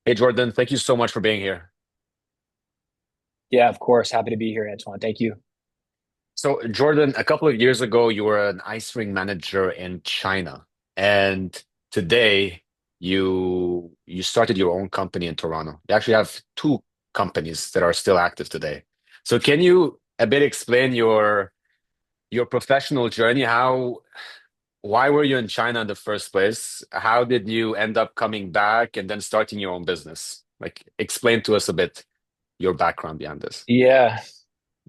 Hey Jordan, thank you so much for being here. Yeah, of course. Happy to be here, Antoine. Thank you. So Jordan, a couple of years ago, you were an ice ring manager in China, and today you started your own company in Toronto. You actually have two companies that are still active today. So can you a bit explain your professional journey? Why were you in China in the first place? How did you end up coming back and then starting your own business? Like, explain to us a bit your background behind this. Yeah,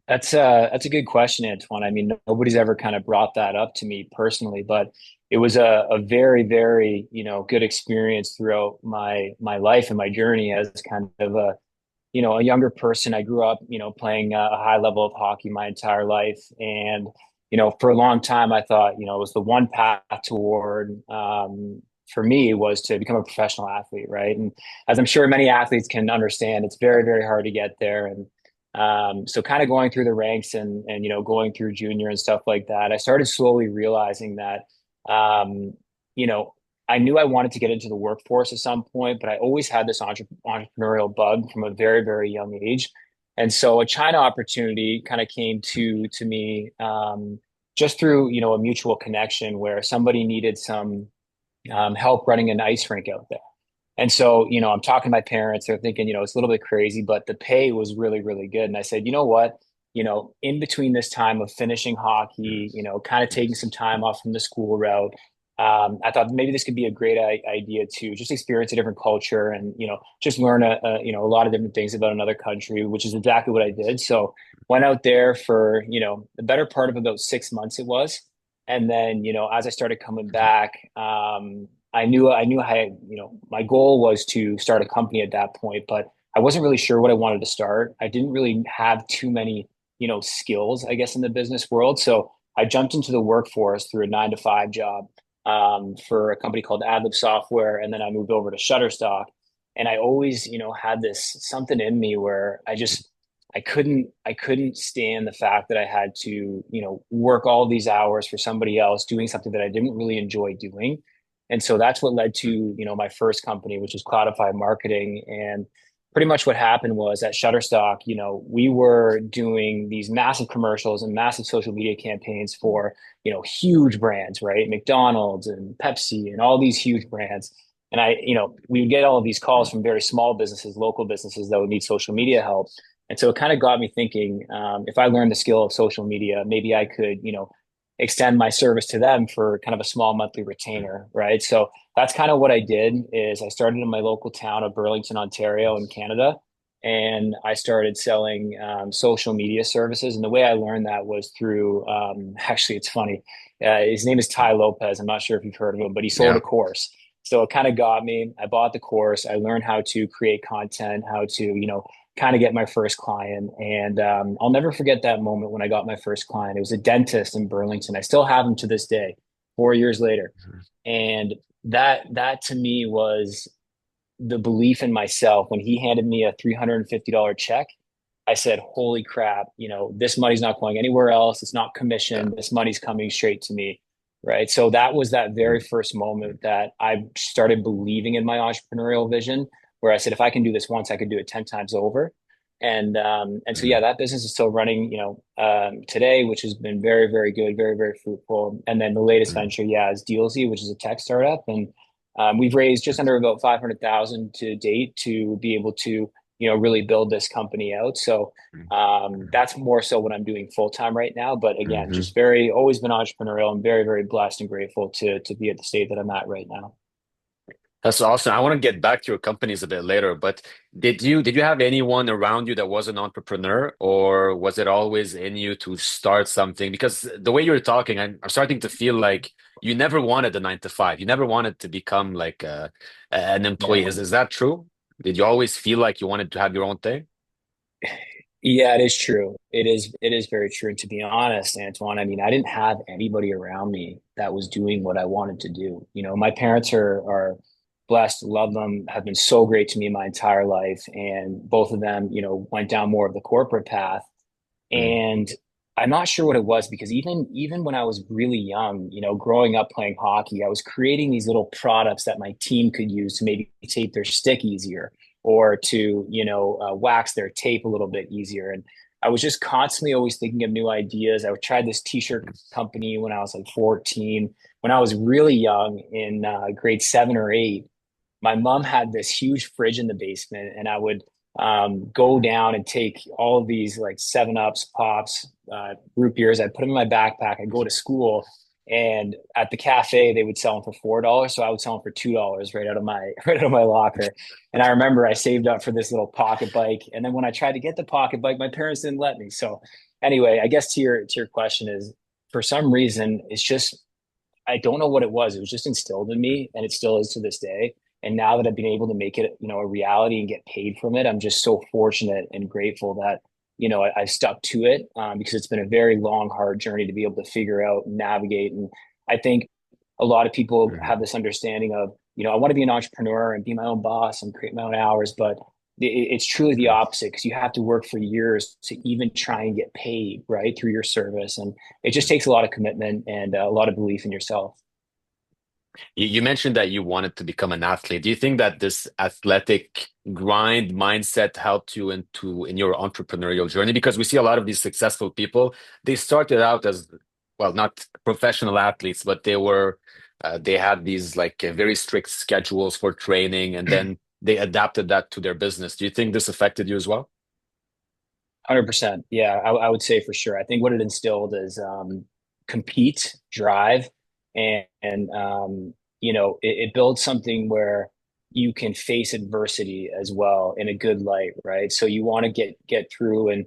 that's a good question, Antoine. I mean, nobody's ever kind of brought that up to me personally, but it was a very, very, good experience throughout my life and my journey as kind of a younger person. I grew up, playing a high level of hockey my entire life. And, for a long time, I thought, it was the one path toward, for me was to become a professional athlete, right? And as I'm sure many athletes can understand, it's very, very hard to get there. And so kind of going through the ranks and, going through junior and stuff like that, I started slowly realizing that, um, you know, I knew I wanted to get into the workforce at some point, but I always had this entrepreneurial bug from a very, very young age. And so a China opportunity kind of came to me, just through, a mutual connection where somebody needed some help running an ice rink out there. And so, I'm talking to my parents. They're thinking, it's a little bit crazy, but the pay was really, really good. And I said, you know what? In between this time of finishing hockey, kind of taking some time off from the school route, I thought maybe this could be a great idea to just experience a different culture and, just learn a lot of different things about another country, which is exactly what I did. So went out there for, the better part of about 6 months it was. And then, as I started coming back, I knew I had, my goal was to start a company at that point, but I wasn't really sure what I wanted to start. I didn't really have too many, skills, I guess, in the business world. So I jumped into the workforce through a 9 to 5 job, for a company called AdLib Software. And then I moved over to Shutterstock. And I always, had this something in me where I couldn't stand the fact that I had to, work all these hours for somebody else doing something that I didn't really enjoy doing. And so that's what led to, my first company, which was Cloudify Marketing. And pretty much what happened was at Shutterstock, we were doing these massive commercials and massive social media campaigns for, huge brands, right? McDonald's and Pepsi and all these huge brands. And we would get all of these calls from very small businesses, local businesses that would need social media help. And so it kind of got me thinking, if I learned the skill of social media, maybe I could, extend my service to them for kind of a small monthly retainer, right? So that's kind of what I did is I started in my local town of Burlington, Ontario in Canada. And I started selling social media services. And the way I learned that was through, actually, it's funny. His name is Ty Lopez. I'm not sure if you've heard of him, but he sold a Yeah. course. So it kind of got me. I bought the course. I learned how to create content, how to, kind of get my first client. And I'll never forget that moment when I got my first client. It was a dentist in Burlington. I still have him to this day, 4 years later. And that to me was the belief in myself. When he handed me a $350 check, I said, holy crap, this money's not going anywhere else. It's not Yeah. commission. This money's coming straight to me. Right. So that was that very first moment that I started believing in my entrepreneurial vision, where I said, if I can do this once, I could do it 10 times over. And so, yeah, that business is still running, today, which has been very, very good, very, very fruitful. And then the latest venture, yeah, is Dealsy, which is a tech startup. And we've raised just under about 500,000 to date to be able to, really build this company out. So that's more so what I'm doing full time right now. But again, Mhm. just very always been entrepreneurial. I'm very, very blessed and grateful to be at the state that I'm at right now. That's awesome. I want to get back to your companies a bit later, but did you have anyone around you that was an entrepreneur, or was it always in you to start something? Because the way you're talking, I'm starting to feel like you never wanted a 9 to 5. You never wanted to become like an employee. Yeah. Is that true? Did you always feel like you wanted to have your own thing? Yeah, it is true. It is very true. And to be honest, Antoine, I mean, I didn't have anybody around me that was doing what I wanted to do. My parents are blessed, love them, have been so great to me my entire life. And both of them, went down more of the corporate path. Mm, And I'm not sure what it was because even when I was really young, growing up playing hockey, I was creating these little products that my team could use to maybe tape their stick easier or to, wax their tape a little bit easier. And I was just constantly always thinking of new ideas. I tried this t-shirt company when I was like 14. When I was really young in grade 7 or 8, my mom had this huge fridge in the basement, and I would go down and take all of these like 7 Ups, pops, root beers. I'd put them in my backpack. I'd go to school, and at the cafe they would sell them for $4, so I would sell them for $2 right out of my right out of my locker. And I remember I saved up for this little pocket bike, and then when I tried to get the pocket bike, my parents didn't let me. So anyway, I guess to your question is, for some reason it's just, I don't know what it was. It was just instilled in me, and it still is to this day. And now that I've been able to make it, a reality and get paid from it, I'm just so fortunate and grateful that, I've stuck to it, because it's been a very long, hard journey to be able to figure out and navigate. And I think a lot of people have Mhm. this understanding of, I want to be an entrepreneur and be my own boss and create my own hours, but it's truly the Mhm. opposite, because you have to work for years to even try and get paid, right, through your service. And it just takes a lot of commitment and a lot of belief in yourself. You mentioned that you wanted to become an athlete. Do you think that this athletic grind mindset helped you in your entrepreneurial journey? Because we see a lot of these successful people, they started out as, well, not professional athletes, but they had these like very strict schedules for training, and then they adapted that to their business. Do you think this affected you as well? 100%. Yeah, I would say for sure. I think what it instilled is compete, drive, and it builds something where you can face adversity as well in a good light, right? So you want to get through, and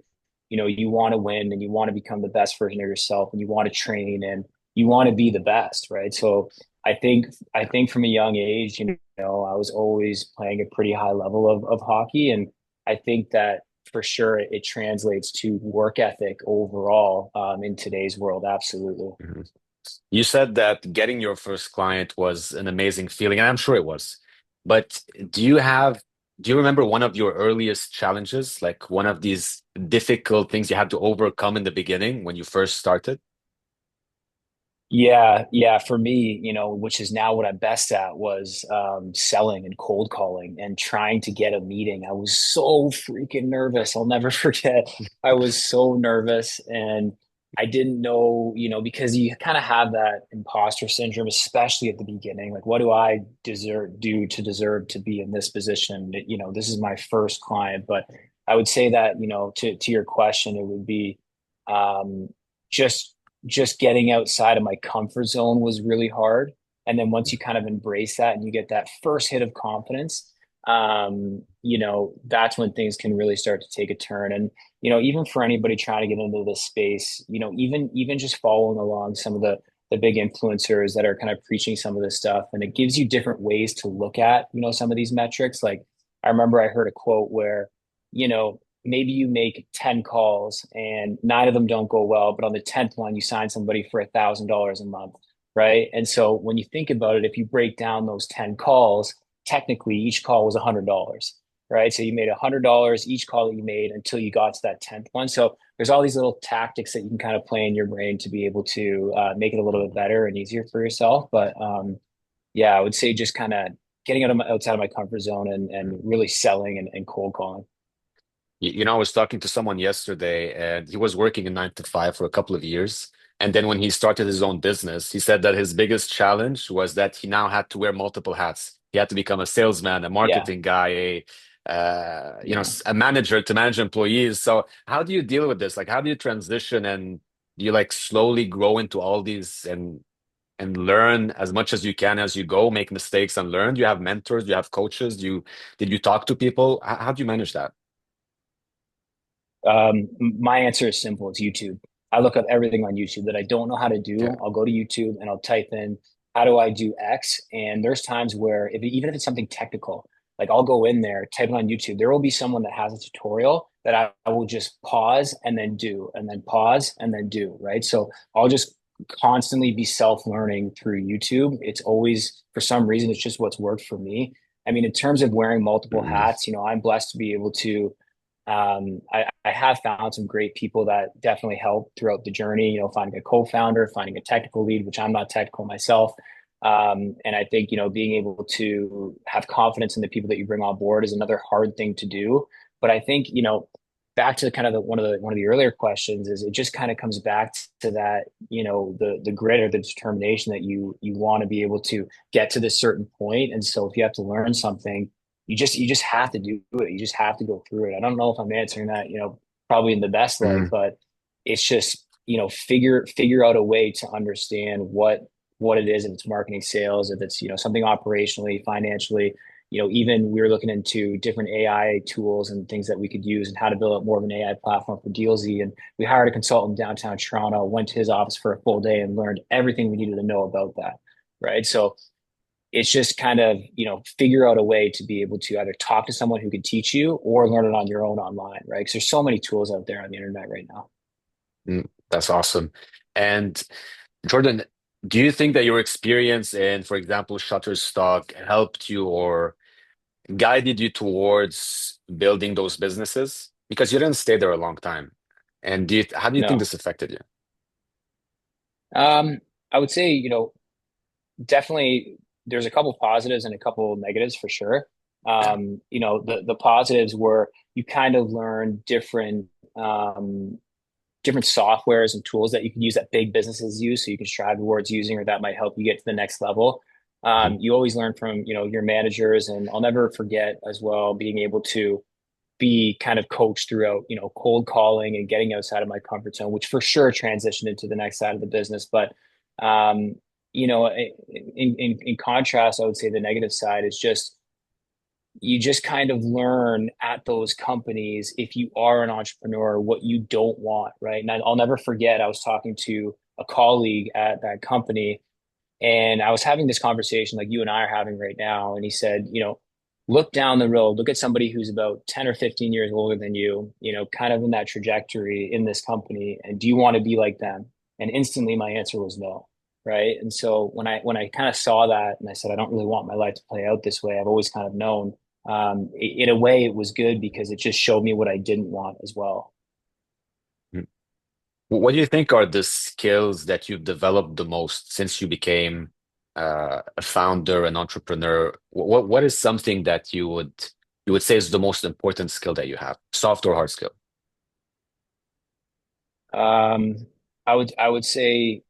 you want to win, and you want to become the best version of yourself, and you want to train, and you want to be the best, right? So I think from a young age, I was always playing a pretty high level of hockey, and I think that for sure it translates to work ethic overall, in today's world. Absolutely. Mhm. You said that getting your first client was an amazing feeling, and I'm sure it was. But do you have, do you remember one of your earliest challenges, like one of these difficult things you had to overcome in the beginning when you first started? Yeah, yeah. For me, which is now what I'm best at, was selling and cold calling and trying to get a meeting. I was so freaking nervous. I'll never forget. I was so nervous, and I didn't know, because you kind of have that imposter syndrome, especially at the beginning. Like, what do I deserve to be in this position? This is my first client. But I would say that, to your question, it would be um, just just getting outside of my comfort zone was really hard. And then once you kind of embrace that and you get that first hit of confidence, that's when things can really start to take a turn. And, even for anybody trying to get into this space, even just following along some of the big influencers that are kind of preaching some of this stuff, and it gives you different ways to look at, some of these metrics. Like, I remember I heard a quote where, maybe you make 10 calls and 9 of them don't go well, but on the 10th one, you sign somebody for $1,000 a month, right? And so when you think about it, if you break down those 10 calls, technically each call was $100, right? So you made $100 each call that you made until you got to that 10th one. So there's all these little tactics that you can kind of play in your brain to be able to make it a little bit better and easier for yourself. But yeah, I would say just kind of getting outside of my comfort zone and really selling and cold calling. I was talking to someone yesterday, and he was working a 9 to 5 for a couple of years. And then when he started his own business, he said that his biggest challenge was that he now had to wear multiple hats. He had to become a salesman, a Yeah. marketing guy, Yeah. a manager to manage employees. So how do you deal with this? Like, how do you transition, and do you like slowly grow into all these and learn as much as you can as you go, make mistakes and learn? Do you have mentors? Do you have coaches? Did you talk to people? How do you manage that? My answer is simple. It's YouTube. I look up everything on YouTube that I don't know how to Yeah. do. I'll go to YouTube and I'll type in, how do I do X? And there's times where even if it's something technical, like I'll go in there, type it on YouTube. There will be someone that has a tutorial that I will just pause and then do, and then pause and then do, right? So I'll just constantly be self-learning through YouTube. It's always, for some reason, it's just what's worked for me. I mean, in terms of wearing multiple Mm, hats, I'm blessed to be able to I have found some great people that definitely help throughout the journey, finding a co-founder, finding a technical lead, which I'm not technical myself. And I think, being able to have confidence in the people that you bring on board is another hard thing to do. But I think, back to kind of one of the earlier questions is it just kind of comes back to that, the grit or the determination that you want to be able to get to this certain point. And so if you have to learn something, you just have to do it. You just have to go through it. I don't know if I'm answering that, probably in the best light, Mm, but it's just, figure out a way to understand what it is, if it's marketing, sales, if it's, something operationally, financially, even we were looking into different AI tools and things that we could use and how to build up more of an AI platform for Dealsy. And we hired a consultant downtown Toronto, went to his office for a full day and learned everything we needed to know about that. Right. So it's just kind of, figure out a way to be able to either talk to someone who can teach you or learn it on your own online, right? Because there's so many tools out there on the internet right now. that's awesome. And Jordan, do you think that your experience in, for example, Shutterstock helped you or guided you towards building those businesses? Because you didn't stay there a long time. And how do you think No. this affected you? Um, I would say, definitely there's a couple positives and a couple negatives for sure. Yeah. The positives were you kind of learn um, different softwares and tools that you can use that big businesses use, so you can strive towards using, or that might help you get to the next level. Mhm. You always learn from your managers, and I'll never forget as well being able to be kind of coached throughout, cold calling and getting outside of my comfort zone, which for sure transitioned into the next side of the business. But, um, in contrast, I would say the negative side is just you just kind of learn at those companies if you are an entrepreneur what you don't want, right? And I'll never forget I was talking to a colleague at that company and I was having this conversation like you and I are having right now. And he said, look down the road, look at somebody who's about 10 or 15 years older than you, kind of in that trajectory in this company. And do you want to be like them? And instantly my answer was no. Right. And so when I kind of saw that and I said, I don't really want my life to play out this way, I've always kind of known, in a way it was good because it just showed me what I didn't want as well. What do you think are the skills that you've developed the most since you became a founder, an entrepreneur? What is something that you would say is the most important skill that you have, soft or hard skill? Um, I would say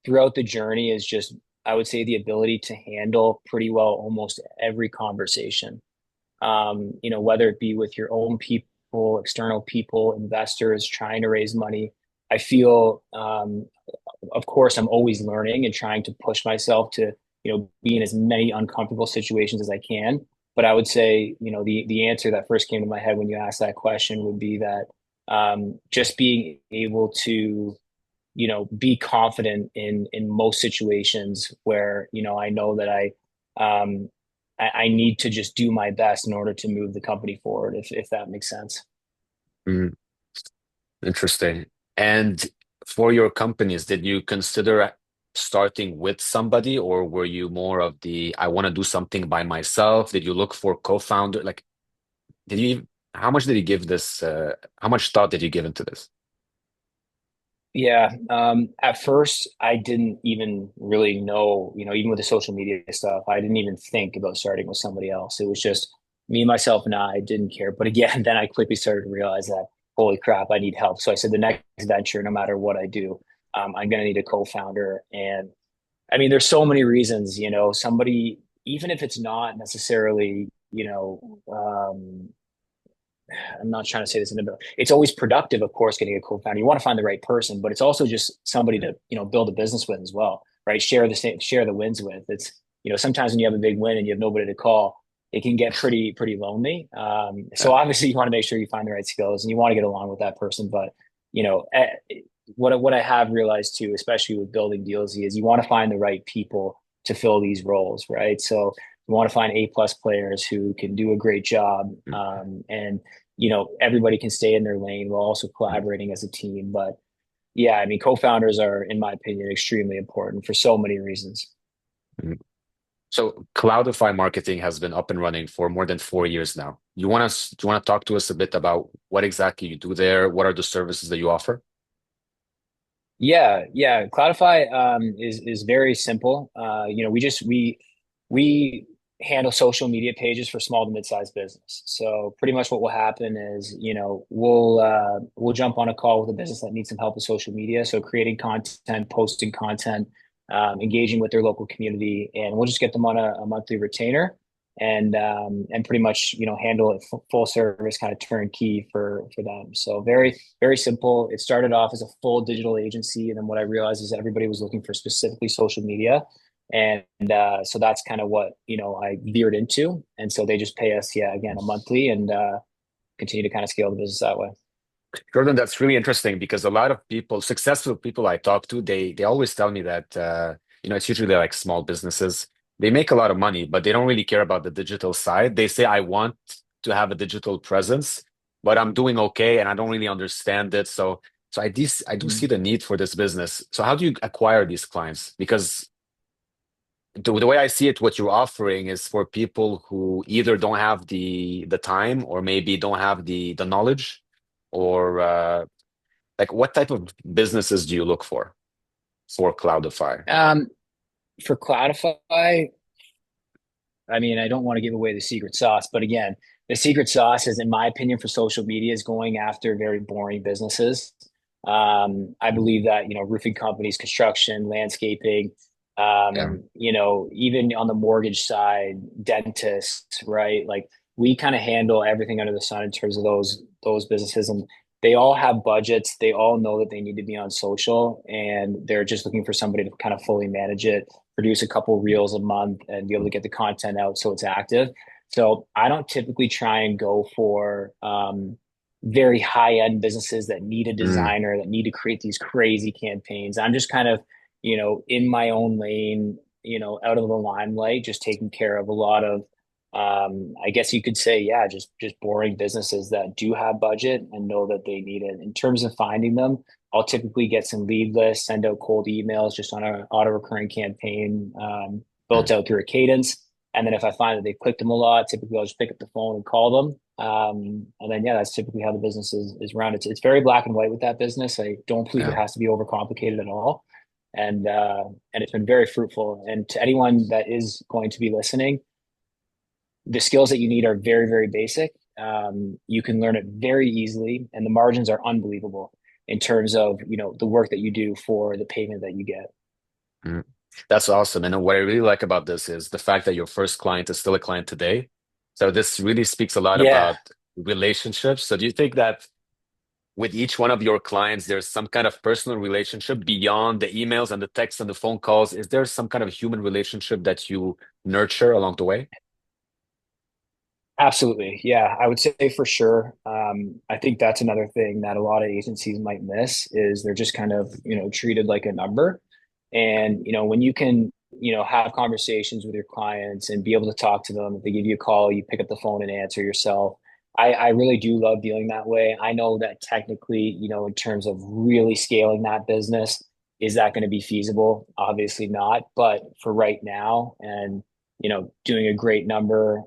throughout the journey is just, I would say, the ability to handle pretty well almost every conversation. Whether it be with your own people, external people, investors trying to raise money. I feel, of course, I'm always learning and trying to push myself to, be in as many uncomfortable situations as I can. But I would say, the answer that first came to my head when you asked that question would be that, just being able to be confident in most situations where I know that um I need to just do my best in order to move the company forward, if that makes sense. Mm, interesting. And for your companies, did you consider starting with somebody, or were you more of the I want to do something by myself? Did you look for co-founder? Like, did you, how much did you give this, how much thought did you give into this? Yeah. At first, I didn't even really know, even with the social media stuff, I didn't even think about starting with somebody else. It was just me, myself, and I didn't care. But again, then I quickly started to realize that, holy crap, I need help. So I said, the next venture, no matter what I do, I'm going to need a co-founder. And I mean, there's so many reasons, somebody, even if it's not necessarily, I'm not trying to say this in a, it's always productive, of course, getting a co-founder. You want to find the right person, but it's also just somebody to, build a business with as well, right? Share the wins with. It's, sometimes when you have a big win and you have nobody to call, it can get pretty lonely. So Yeah. obviously you want to make sure you find the right skills and you want to get along with that person. But, you know, eh, what I have realized too, especially with building Dealsy, is you want to find the right people to fill these roles, right? So you want to find A+ players who can do a great job, and everybody can stay in their lane while also collaborating as a team. But yeah, I mean, co-founders are, in my opinion, extremely important for so many reasons. So Cloudify marketing has been up and running for more than 4 years now. Do you want to talk to us a bit about what exactly you do there? What are the services that you offer? Yeah, yeah. Cloudify is very simple. We handle social media pages for small to mid-sized business. So pretty much what will happen is, we'll jump on a call with a business that needs some help with social media. So creating content, posting content, engaging with their local community, and we'll just get them on a monthly retainer and pretty much handle it full service kind of turnkey for them. So very simple. It started off as a full digital agency, and then what I realized is that everybody was looking for specifically social media, and so that's kind of what I veered into, and so they just pay us, yeah, again, a monthly, and continue to kind of scale the business that way. Jordan, that's really interesting because a lot of people, successful people I talk to, they always tell me that it's usually like small businesses. They make a lot of money, but they don't really care about the digital side. They say, I want to have a digital presence, but I'm doing okay and I don't really understand it. So I do see Mhm. the need for this business. So how do you acquire these clients? Because the way I see it, what you're offering is for people who either don't have the time or maybe don't have the knowledge or like, what type of businesses do you look for Cloudify? Um, for Cloudify, I mean, I don't want to give away the secret sauce, but again, the secret sauce is, in my opinion, for social media is going after very boring businesses. I believe that, roofing companies, construction, landscaping, Yeah. even on the mortgage side, dentists, right? Like we kind of handle everything under the sun in terms of those businesses, and they all have budgets. They all know that they need to be on social, and they're just looking for somebody to kind of fully manage it, produce a couple reels a month, and be able to get the content out so it's active. So I don't typically try and go for very high end businesses that need a Mm, designer, that need to create these crazy campaigns. I'm just kind of, in my own lane, out of the limelight, just taking care of a lot of, I guess you could say, yeah, just boring businesses that do have budget and know that they need it. In terms of finding them, I'll typically get some lead lists, send out cold emails just on an auto recurring campaign, built mm, out through a cadence. And then if I find that they've clicked them a lot, typically I'll just pick up the phone and call them. And then, yeah, that's typically how the business is run. It's very black and white with that business. I don't believe it yeah. has to be overcomplicated at all. And it's been very fruitful. And to anyone that is going to be listening, the skills that you need are very, very basic. You can learn it very easily, and the margins are unbelievable in terms of the work that you do for the payment that you get. Mm. That's awesome. And what I really like about this is the fact that your first client is still a client today. So this really speaks a lot Yeah, about relationships. So do you think that with each one of your clients, there's some kind of personal relationship beyond the emails and the texts and the phone calls? Is there some kind of human relationship that you nurture along the way? absolutely. Yeah, I would say for sure. I think that's another thing that a lot of agencies might miss is they're just kind of, treated like a number. And, when you can, have conversations with your clients and be able to talk to them, if they give you a call, you pick up the phone and answer yourself. I really do love dealing that way. I know that technically, in terms of really scaling that business, is that going to be feasible? Obviously not. But for right now and, doing a great number,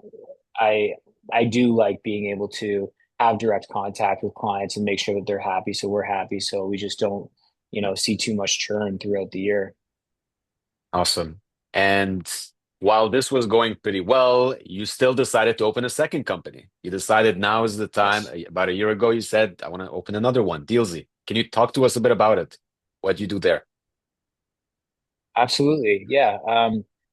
I I do like being able to have direct contact with clients and make sure that they're happy, so we're happy, so we just don't, see too much churn throughout the year. Awesome. And while this was going pretty well, you still decided to open a second company. You decided now is the time. Yes, About a year ago, you said, I want to open another one, Dealsy. Can you talk to us a bit about it? What you do there? absolutely. Yeah.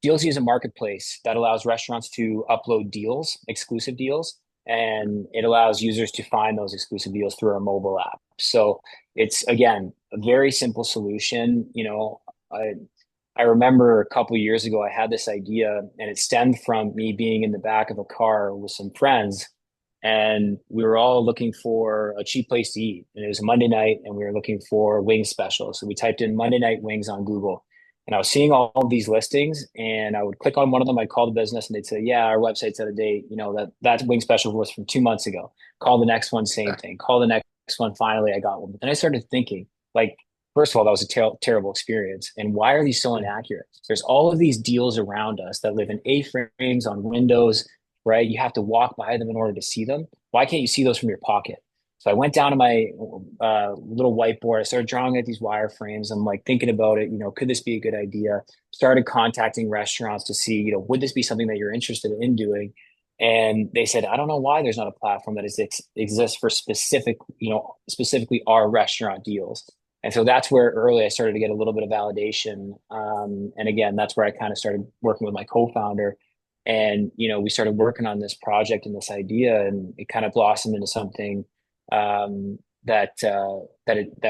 Dealsy is a marketplace that allows restaurants to upload deals, exclusive deals, and it allows users to find those exclusive deals through our mobile app. So it's again a very simple solution. I remember a couple of years ago, I had this idea, and it stemmed from me being in the back of a car with some friends, and we were all looking for a cheap place to eat. And it was a Monday night, and we were looking for wing specials. So we typed in Monday night wings on Google, and I was seeing all of these listings, and I would click on one of them. I'd call the business, and they'd say, "Yeah, our website's out of date. That wing special was from 2 months ago." Call the next one, same Yeah. thing. Call the next one. Finally, I got one. But then I started thinking, like, first of all, that was a terrible experience. And why are these so inaccurate? There's all of these deals around us that live in A-frames on windows, right? You have to walk by them in order to see them. Why can't you see those from your pocket? So I went down to my little whiteboard. I started drawing at these wireframes. I'm like thinking about it. Could this be a good idea? Started contacting restaurants to see, would this be something that you're interested in doing? And they said, I don't know why there's not a platform that exists for specifically our restaurant deals. And so that's where early I started to get a little bit of validation. And again, that's where I kind of started working with my co-founder. And, we started working on this project and this idea, and it kind of blossomed into something that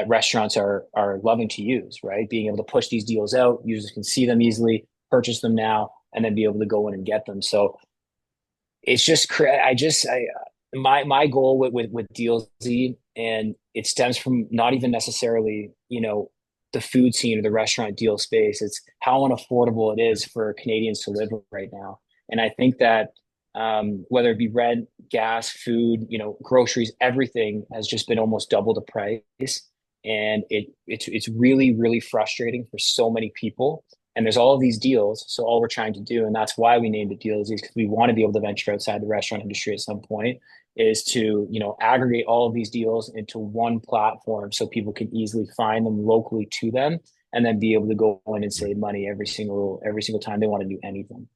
restaurants are loving to use, right? Being able to push these deals out, users can see them easily, purchase them now, and then be able to go in and get them. So it's just my goal with Dealsy, and it stems from not even necessarily the food scene or the restaurant deal space. It's how unaffordable it is for Canadians to live right now, and I think that whether it be rent, gas, food, groceries, everything has just been almost double the price, and it's really really frustrating for so many people. And there's all of these deals. So all we're trying to do, and that's why we named it Deals, is because we want to be able to venture outside the restaurant industry at some point, is to, aggregate all of these deals into one platform so people can easily find them locally to them, and then be able to go in and save money every single time they want to do anything.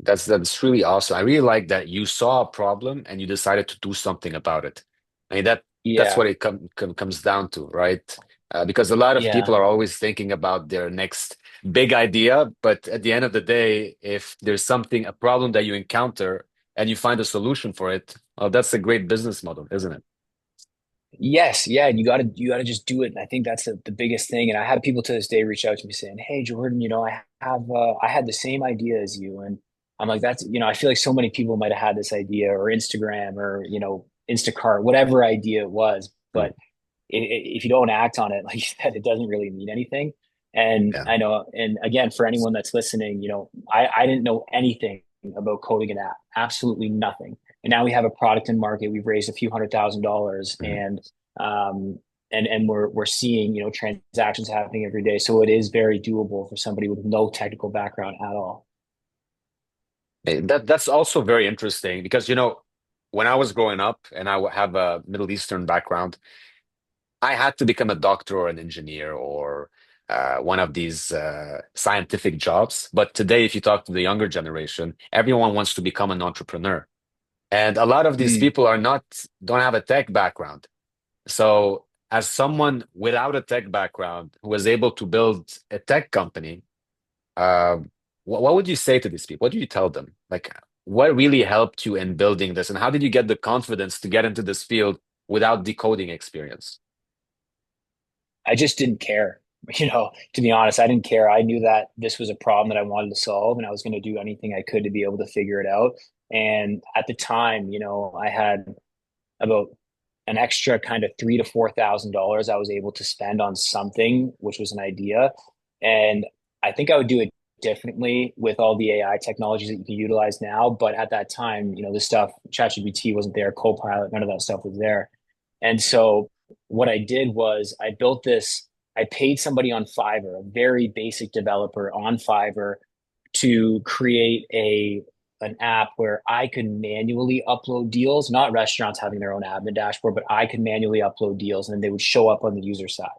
That's really awesome. I really like that you saw a problem and you decided to do something about it. I mean that's Yeah. what it comes down to, right? Because a lot of people Yeah. are always thinking about their next big idea, but at the end of the day, if there's a problem that you encounter and you find a solution for it, oh, that's a great business model, isn't it? Yes, yeah, you gotta just do it. And I think that's the biggest thing. And I have people to this day reach out to me saying, "Hey, Jordan, I had the same idea as you." And I'm like, that's I feel like so many people might have had this idea, or Instagram, or Instacart, whatever idea it was. Mm, But if you don't act on it, like you said, it doesn't really mean anything. And yeah. I know, and again, for anyone that's listening, I didn't know anything about coding an app, absolutely nothing. And now we have a product in market. We've raised a few $100,000, Mhm. um, and we're seeing transactions happening every day. So it is very doable for somebody with no technical background at all. That's also very interesting because when I was growing up and have a Middle Eastern background, I had to become a doctor or an engineer or one of these scientific jobs. But today, if you talk to the younger generation, everyone wants to become an entrepreneur. And a lot of these Mm. people don't have a tech background. So, as someone without a tech background who was able to build a tech company, uh, what would you say to these people? What do you tell them? Like, what really helped you in building this, and how did you get the confidence to get into this field without decoding experience? I just didn't care. To be honest, I didn't care. I knew that this was a problem that I wanted to solve, and I was going to do anything I could to be able to figure it out. And at the time, I had about an extra kind of $3,000 to $4,000 I was able to spend on something, which was an idea. And I think I would do it differently with all the AI technologies that you can utilize now. But at that time, this stuff, ChatGPT wasn't there, Copilot, none of that stuff was there. And so what I did was I paid somebody on Fiverr, a very basic developer on Fiverr, to create an app where I could manually upload deals, not restaurants having their own admin dashboard, but I could manually upload deals and then they would show up on the user side.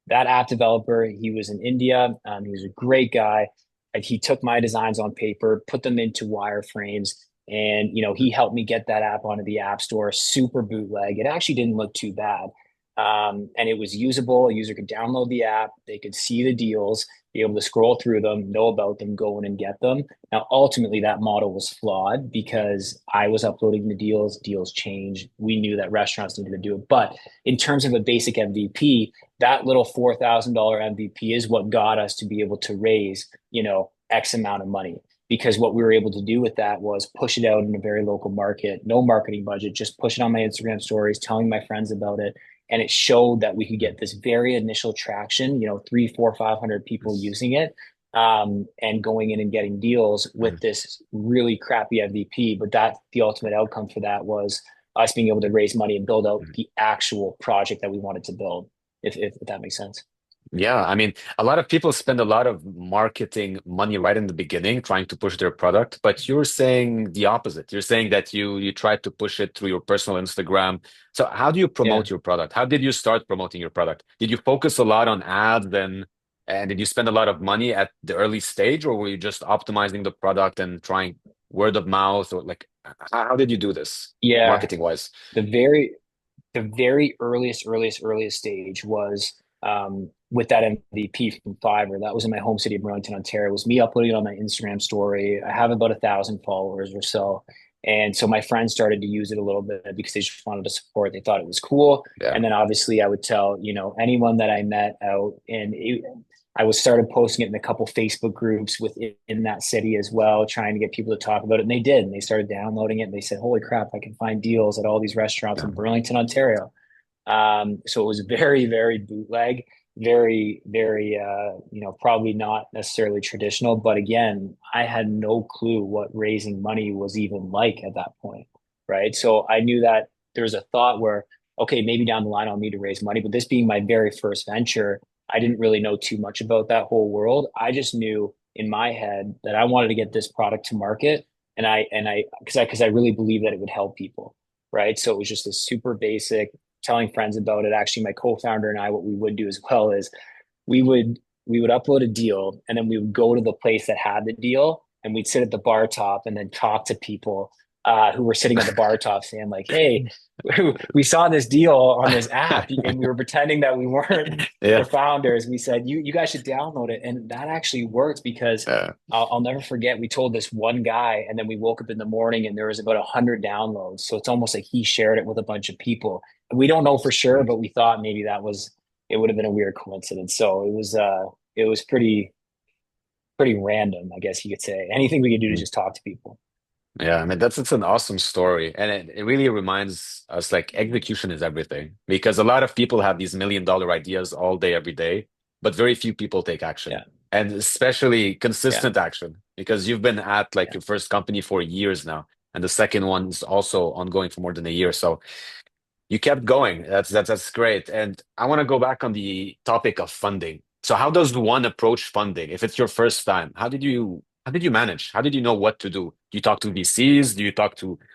That app developer, he was in India. He was a great guy. And he took my designs on paper, put them into wireframes, and he helped me get that app onto the App Store. Super bootleg. It actually didn't look too bad, and it was usable. A user could download the app, they could see the deals, be able to scroll through them, know about them, go in and get them. Now, ultimately, that model was flawed because I was uploading the deals change. We knew that restaurants needed to do it. But in terms of a basic MVP, that little $4,000 MVP is what got us to be able to raise, X amount of money. Because what we were able to do with that was push it out in a very local market, no marketing budget, just push it on my Instagram stories, telling my friends about it. And it showed that we could get this very initial traction, three, four, 500 people using it, and going in and getting deals with this really crappy MVP. But the ultimate outcome for that was us being able to raise money and build out the actual project that we wanted to build, if that makes sense. Yeah, I mean, a lot of people spend a lot of marketing money right in the beginning trying to push their product, but you're saying the opposite. You're saying that you try to push it through your personal Instagram. So how do you Yeah. promote your product? How did you start promoting your product? Did you focus a lot on ads and did you spend a lot of money at the early stage, or were you just optimizing the product and trying word of mouth, or like how did you do this Yeah. marketing wise? The very the very earliest stage was with that MVP from Fiverr. That was in my home city of Burlington, Ontario. It was me uploading it on my Instagram story. I have about 1,000 followers or so. And so my friends started to use it a little bit because they just wanted to support. They thought it was cool. Yeah. And then obviously I would tell, anyone that I met out I was started posting it in a couple Facebook groups within that city as well, trying to get people to talk about it. And they did. And they started downloading it. And they said, "Holy crap! I can find deals at all these restaurants Yeah. in Burlington, Ontario." So it was very, very bootleg, very, very, probably not necessarily traditional. But again, I had no clue what raising money was even like at that point, right? So I knew that there was a thought where, okay, maybe down the line I'll need to raise money. But this being my very first venture, I didn't really know too much about that whole world. I just knew in my head that I wanted to get this product to market, because I really believe that it would help people, right? So it was just a super basic telling friends about it. Actually, my co-founder and I, what we would do as well is we would we would upload a deal and then we would go to the place that had the deal and we'd sit at the bar top and then talk to people who were sitting at the bar top saying like, "Hey, we saw this deal on this app," and we were pretending that we weren't the Yeah. founders. We said, "You guys should download it," and that actually worked because Yeah. I'll never forget. We told this one guy, and then we woke up in the morning and there was about 100 downloads. So it's almost like he shared it with a bunch of people. We don't know for sure, but we thought maybe that was it would have been a weird coincidence. So it was pretty random, I guess you could say. Anything we could do to Mm. just talk to people. Yeah, I mean that's an awesome story. And it really reminds us like execution is everything. Because a lot of people have these $1 million ideas all day, every day, but very few people take action. Yeah, And especially yeah, consistent action. Because you've been at like yeah. your first company for years now. And the second one is also ongoing for more than a year. So you kept going. That's great. And I want to go back on the topic of funding. So how does one approach funding if it's your first time? How did you manage? How did you know what to do? Do you talk to VCs? Do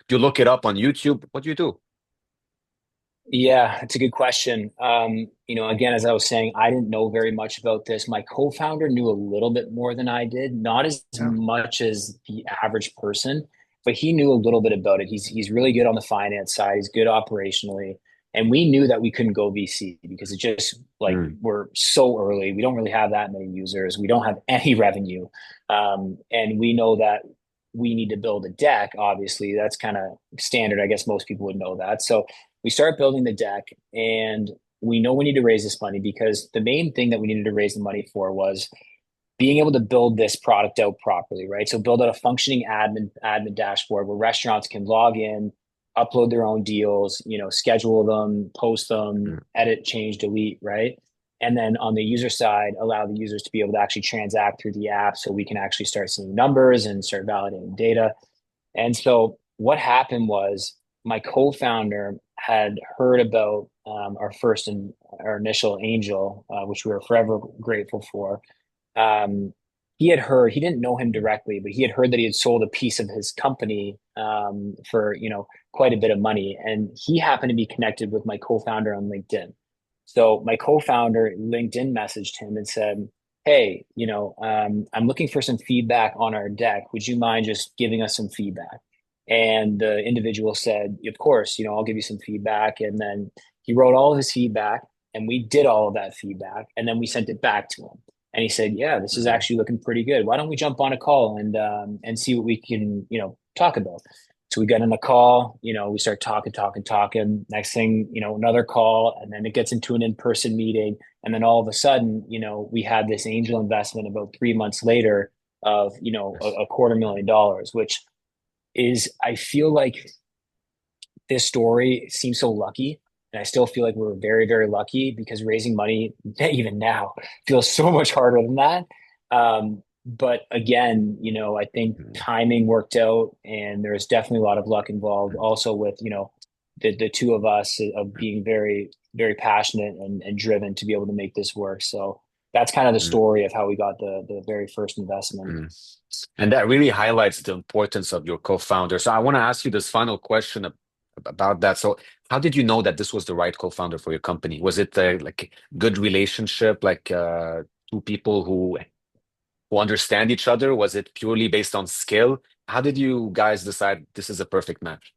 you look it up on YouTube? What do you do? Yeah, it's a good question. Again, as I was saying, I didn't know very much about this. My co-founder knew a little bit more than I did, not as Yeah. much as the average person, but he knew a little bit about it. He's really good on the finance side. He's good operationally, and we knew that we couldn't go VC because it just like Mm, we're so early. We don't really have that many users. We don't have any revenue, and we know that we need to build a deck. Obviously, that's kind of standard. I guess most people would know that. So we start building the deck and we know we need to raise this money because the main thing that we needed to raise the money for was being able to build this product out properly, right? So build out a functioning admin dashboard where restaurants can log in, upload their own deals, schedule them, post them, mm, edit, change, delete, right? And then on the user side, allow the users to be able to actually transact through the app so we can actually start seeing numbers and start validating data. And so what happened was my co-founder had heard about our first and our initial angel, which we were forever grateful for. Um, he had heard, he didn't know him directly, but he had heard that he had sold a piece of his company for, quite a bit of money. And he happened to be connected with my co-founder on LinkedIn. So my co-founder LinkedIn messaged him and said, "Hey, I'm looking for some feedback on our deck. Would you mind just giving us some feedback?" And the individual said, "Of course, I'll give you some feedback." And then he wrote all of his feedback and we did all of that feedback and then we sent it back to him. And he said, "Yeah, this is mm. actually looking pretty good. Why don't we jump on a call and see what we can, talk about?" So we got on a call, we start talking, talking, talking. Next thing, another call, and then it gets into an in-person meeting. And then all of a sudden, we had this angel investment about 3 months later of, Yes. a $250,000, which is, I feel like this story seems so lucky. And I still feel like we're very, very lucky because raising money, even now, feels so much harder than that. But again, I think Mm, timing worked out and there's definitely a lot of luck involved mm, also with, the two of us of being very very passionate and driven to be able to make this work. So that's kind of the Mm, story of how we got the very first investment. mm. And that really highlights the importance of your co-founder. So I want to ask you this final question about that. So how did you know that this was the right co-founder for your company? Was it like good relationship, like two people who understand each other? Was it purely based on skill? How did you guys decide this is a perfect match?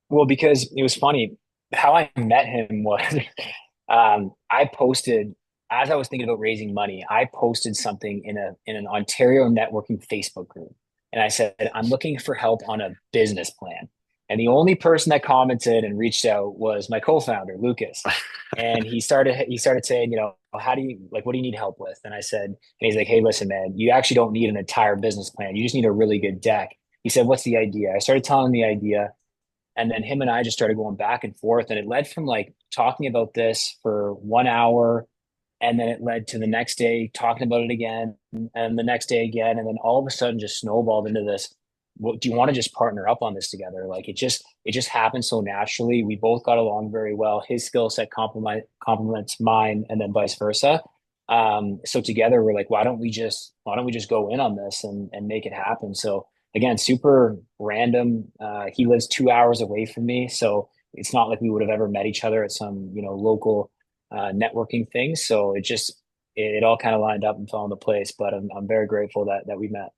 Well, because it was funny, how I met him was I posted as I was thinking about raising money, I posted something in an Ontario networking Facebook group. And I said, I'm looking for help on a business plan. And the only person that commented and reached out was my co-founder, Lucas. And he started saying, how do you like what do you need help with? And I said, and he's like, hey, listen, man, you actually don't need an entire business plan. You just need a really good deck. He said, what's the idea? I started telling him the idea. And then him and I just started going back and forth. And it led from like talking about this for 1 hour. And then it led to the next day talking about it again and the next day again. And then all of a sudden just snowballed into this. What, do you want to just partner up on this together? Like it just happened so naturally. We both got along very well. His skill set complements mine and then vice versa. So together we're like, why don't we just go in on this and make it happen? So again, super random. He lives 2 hours away from me, so it's not like we would have ever met each other at some local networking thing. So it all kind of lined up and fell into place. But I'm very grateful that we met.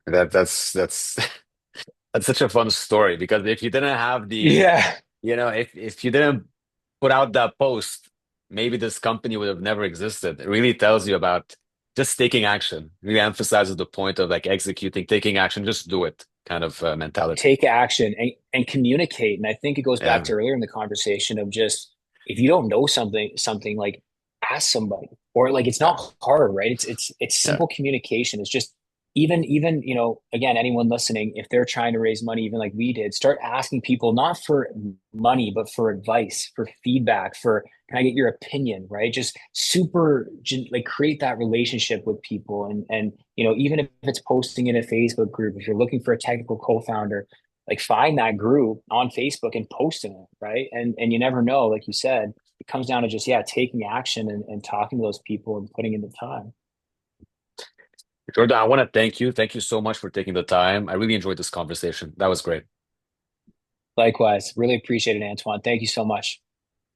That's that's such a fun story because if you didn't have Yeah, if you didn't put out that post, maybe this company would have never existed. It really tells you about just taking action. Really emphasizes the point of like executing, taking action, just do it kind of mentality. take action and communicate. And I think it goes back Yeah, to earlier in the conversation of just if you don't know something like ask somebody or like it's yeah, not hard, right? It's yeah. simple communication. It's just even again anyone listening if they're trying to raise money even like we did start asking people not for money but for advice for feedback for can I get your opinion, right? Just like create that relationship with people and even if it's posting in a Facebook group, if you're looking for a technical co-founder, like find that group on Facebook and post in it, right? And you never know, like you said, it comes down to just taking action and talking to those people and putting in the time. Jordan, I want to thank you. Thank you so much for taking the time. I really enjoyed this conversation. That was great. Likewise, really appreciate it, Antoine. Thank you so much.